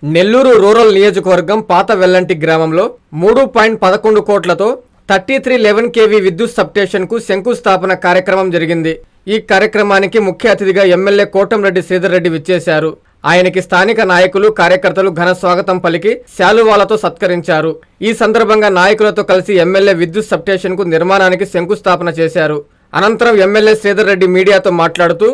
Nellore rural నియోజకవర్గం పాత వెల్లంటి గ్రామంలో 3.11 కోట్లతో 3311 kV విద్యుత్ సబ్స్టేషన్కు శంకుస్థాపన కార్యక్రమం జరిగింది. ఈ కార్యక్రమానికి ముఖ్య అతిథిగా ఎమ్మెల్యే కోటంరెడ్డి శ్రీధర్ రెడ్డి విచ్చేశారు. ఆయనకి స్థానిక నాయకులు, కార్యకర్తలు ఘన స్వాగతం పలికి శాలువాలతో సత్కరించారు. ఈ సందర్భంగా నాయకులతో కలిసి ఎమ్మెల్యే విద్యుత్ సబ్స్టేషన్కు నిర్మాణానికి శంకుస్థాపన చేశారు. అనంతరం ఎమ్మెల్యే శ్రీధర్ రెడ్డి మీడియాతో మాట్లాడుతూ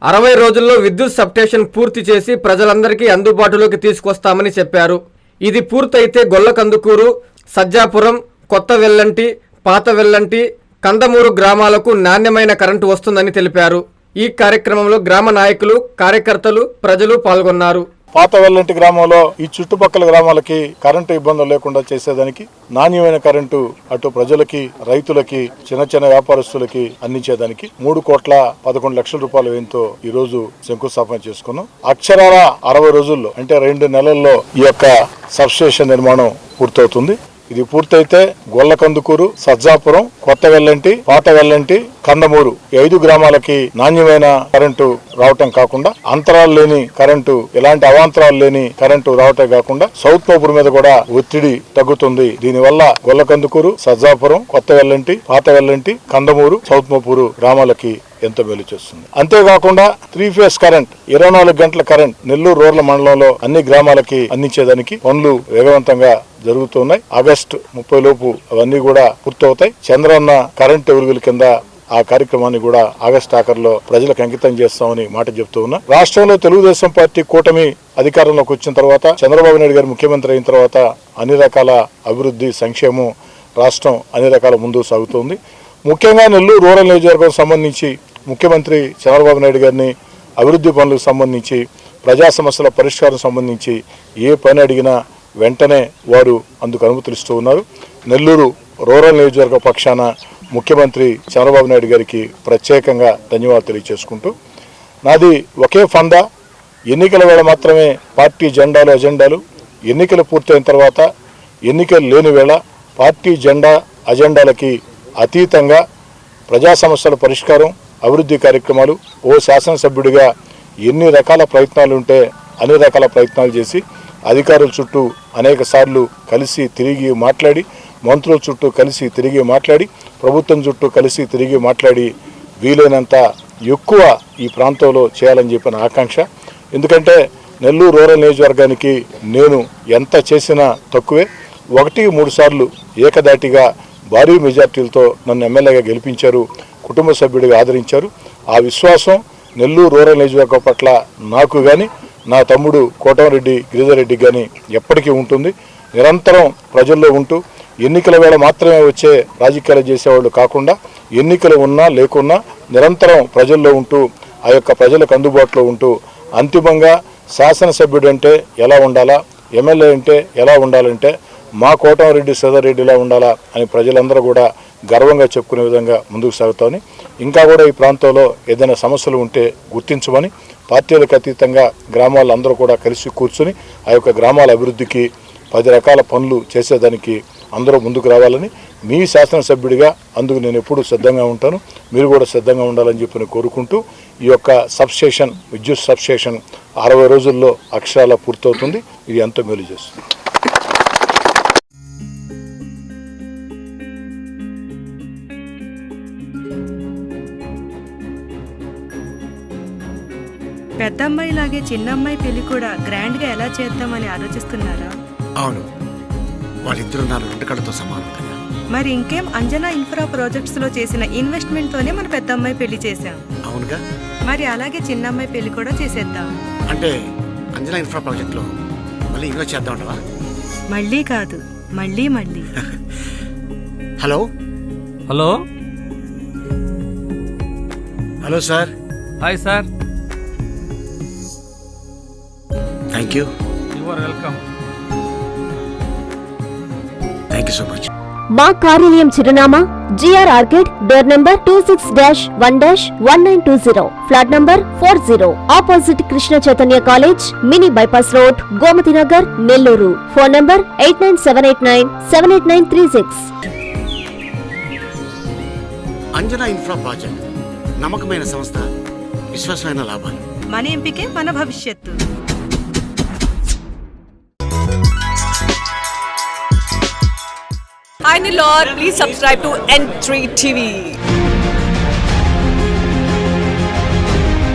60 రోజుల్లో విద్యుత్ సబ్స్టేషన్ పూర్తి చేసి ప్రజలందరికీ అందుబాటులోకి తీసుకొస్తామని చెప్పారు. ఇది పూర్తయితే గొల్లకందుకూరు, సజ్జాపురం, కొత్త వెల్లంటి, పాత వెల్లంటి, కందమూరు గ్రామాలకు నాణ్యమైన కరెంటు వస్తుందని తెలిపారు. ఈ కార్యక్రమంలో గ్రామ నాయకులు, కార్యకర్తలు, ప్రజలు పాల్గొన్నారు. పాత వెల్లంటి గ్రామంలో ఈ చుట్టుపక్కల గ్రామాలకి కరెంటు ఇబ్బందులు లేకుండా చేసేదానికి నాణ్యమైన కరెంటు అటు ప్రజలకి, రైతులకి, చిన్న చిన్న వ్యాపారస్తులకి అందించేదానికి 3,11,00,000 రూపాయల వ్యయంతో ఈ రోజు శంకుస్థాపన చేసుకున్నాం. అక్షరాల 60 రోజుల్లో అంటే 2 నెలల్లో ఈ యొక్క సబ్స్టేషన్ నిర్మాణం పూర్తవుతుంది. ఇది పూర్తయితే గొల్లకందుకూరు, సజ్జాపురం, కొత్త వెల్లంటి, పాత వెల్లంటి, కందమూరు ఈ 5 గ్రామాలకి నాణ్యమైన కరెంటు రావటం కాకుండా అంతరాలు లేని కరెంటు, ఎలాంటి అవాంతరాలు లేని కరెంటు రావటం కాకుండా సౌత్ మోపూర్ మీద కూడా ఒత్తిడి తగ్గుతుంది. దీనివల్ల గొల్లకందుకూరు, సజ్జాపురం, కొత్త వెల్లంటి, పాత వెల్లంటి, కందమూరు, సౌత్ మోపూరు గ్రామాలకి ఎంతో మేలు చేస్తుంది. అంతేకాకుండా 3 ఫేజ్ కరెంట్, 24 గంటల కరెంట్ నెల్లూరు రూరల్ మండలంలో అన్ని గ్రామాలకి అందించేదానికి పనులు వేగవంతంగా జరుగుతున్నాయి. ఆగస్టు 30 లోపు అవన్నీ కూడా పూర్తవుతాయి. చంద్రన్న కరెంటు వెలుగుల కింద ఆ కార్యక్రమాన్ని కూడా ఆగస్టు ఆఖరిలో ప్రజలకు అంకితం చేస్తామని మాట చెప్తూ ఉన్నా. రాష్ట్రంలో తెలుగుదేశం పార్టీ కూటమి అధికారంలోకి వచ్చిన తర్వాత, చంద్రబాబు నాయుడు గారు ముఖ్యమంత్రి అయిన తర్వాత అన్ని రకాల అభివృద్ధి, సంక్షేమం రాష్ట్రం అన్ని రకాల ముందుకు సాగుతోంది. ముఖ్యంగా నెల్లూరు రూరల్ నియోజకవర్గం సంబంధించి ముఖ్యమంత్రి చంద్రబాబు నాయుడు గారిని అభివృద్ధి పనులకు సంబంధించి, ప్రజా సమస్యల పరిష్కారం సంబంధించి ఏ పని అడిగినా వెంటనే వారు అందుకు అనుమతులు ఇస్తూ ఉన్నారు. నెల్లూరు రూరల్ నియోజకవర్గ పక్షాన ముఖ్యమంత్రి చంద్రబాబు నాయుడు గారికి ప్రత్యేకంగా ధన్యవాదాలు తెలియజేసుకుంటూ, నాది ఒకే ఫందా, ఎన్నికల వేళ మాత్రమే పార్టీ జెండాలు, అజెండాలు, ఎన్నికలు పూర్తయిన తర్వాత ఎన్నికలు లేని వేళ పార్టీ జెండా, అజెండాలకి అతీతంగా ప్రజా సమస్యల పరిష్కారం, అభివృద్ధి కార్యక్రమాలు ఓ శాసనసభ్యుడిగా ఎన్ని రకాల ప్రయత్నాలు ఉంటే అన్ని రకాల ప్రయత్నాలు చేసి అధికారుల చుట్టూ అనేక సార్లు కలిసి తిరిగి మాట్లాడి, మంత్రుల చుట్టూ కలిసి తిరిగి మాట్లాడి, ప్రభుత్వం చుట్టూ కలిసి తిరిగి మాట్లాడి వీలైనంత ఎక్కువ ఈ ప్రాంతంలో చేయాలని చెప్పిన ఆకాంక్ష. ఎందుకంటే నెల్లూరు రూరల్ నియోజకవర్గానికి నేను ఎంత చేసినా తక్కువే. 1-3 సార్లు ఏకదాటిగా భారీ మెజార్టీలతో నన్ను ఎమ్మెల్యేగా గెలిపించారు, కుటుంబ సభ్యుడిగా ఆదరించారు. ఆ విశ్వాసం నెల్లూరు రూరల్ నియోజకవర్గం పట్ల నాకు కానీ, నా తమ్ముడు కోటంరెడ్డి గిరిధర్ రెడ్డి కానీ ఎప్పటికీ ఉంటుంది. నిరంతరం ప్రజల్లో ఉంటూ ఎన్నికల వేళ మాత్రమే వచ్చే రాజకీయాలు చేసేవాళ్ళు కాకుండా ఎన్నికలు ఉన్నా లేకున్నా నిరంతరం ప్రజల్లో ఉంటూ ఆ యొక్క ప్రజలకు అందుబాటులో ఉంటూ అంతిమంగా శాసనసభ్యుడు అంటే ఎలా ఉండాలా, ఎమ్మెల్యే అంటే ఎలా ఉండాలంటే మా కోటంరెడ్డి శ్రీధర్ రెడ్డిలా ఉండాలా అని ప్రజలందరూ కూడా గర్వంగా చెప్పుకునే విధంగా ముందుకు సాగుతామని, ఇంకా కూడా ఈ ప్రాంతంలో ఏదైనా సమస్యలు ఉంటే గుర్తించమని, పార్టీలకు అతీతంగా గ్రామాలందరూ కూడా కలిసి కూర్చుని ఆ యొక్క గ్రామాల అభివృద్ధికి 10 రకాల పనులు చేసేదానికి అందరూ ముందుకు రావాలని, మీ శాసనసభ్యుడిగా అందుకు నేను ఎప్పుడూ సిద్ధంగా ఉంటాను, మీరు కూడా సిద్ధంగా ఉండాలని చెప్పి కోరుకుంటూ, ఈ యొక్క సబ్స్టేషన్, విద్యుత్ సబ్స్టేషన్ 60 రోజుల్లో అక్షరాల పూర్తవుతుంది. ఇది ఎంతో మేలు చేస్తుంది. పెద్దమ్మాయి లాగే చిన్నమ్మాయి పెళ్లి కూడా గ్రాండ్ గా ఎలా చేద్దామని ఆలోచిస్తున్నారా? అవును, వాళ్ళిద్దరు నా 2 కళ్ళతో సమానం కదా. మరి ఇంకేం, అంజనా ఇన్ఫ్రా ప్రాజెక్ట్స్ లో చేసిన ఇన్వెస్ట్మెంట్ తోనే మన పెద్దమ్మాయి పెళ్లి చేశాం. అవునుగా, మరి అలాగే చిన్నమ్మాయి పెళ్లి కూడా చేసేద్దాం. అంటే అంజనా ఇన్ఫ్రా ప్రాజెక్ట్ లో మళ్ళీ ఇన్వెస్ట్ చేద్దాం అంటావా? మళ్ళీ కాదు, మళ్ళీ మళ్ళీ. Hello hello hello sir. Hi sir. Thank you. You are welcome. Thank you so much. మా కార్యాలయం చిరునామా G R orchid, door number 26-1-1920, flat number 40, opposite Krishna Chaitanya college, mini bypass road, Gomathi Nagar, Nellore. Phone number 8978978936. Anjana infra project నమ్మకమైన సంస్థ, విశ్వాసమైన లాభాలు. మన ఎంపికే మన భవిష్యత్తు. Hi Nilor, please subscribe to N3 TV.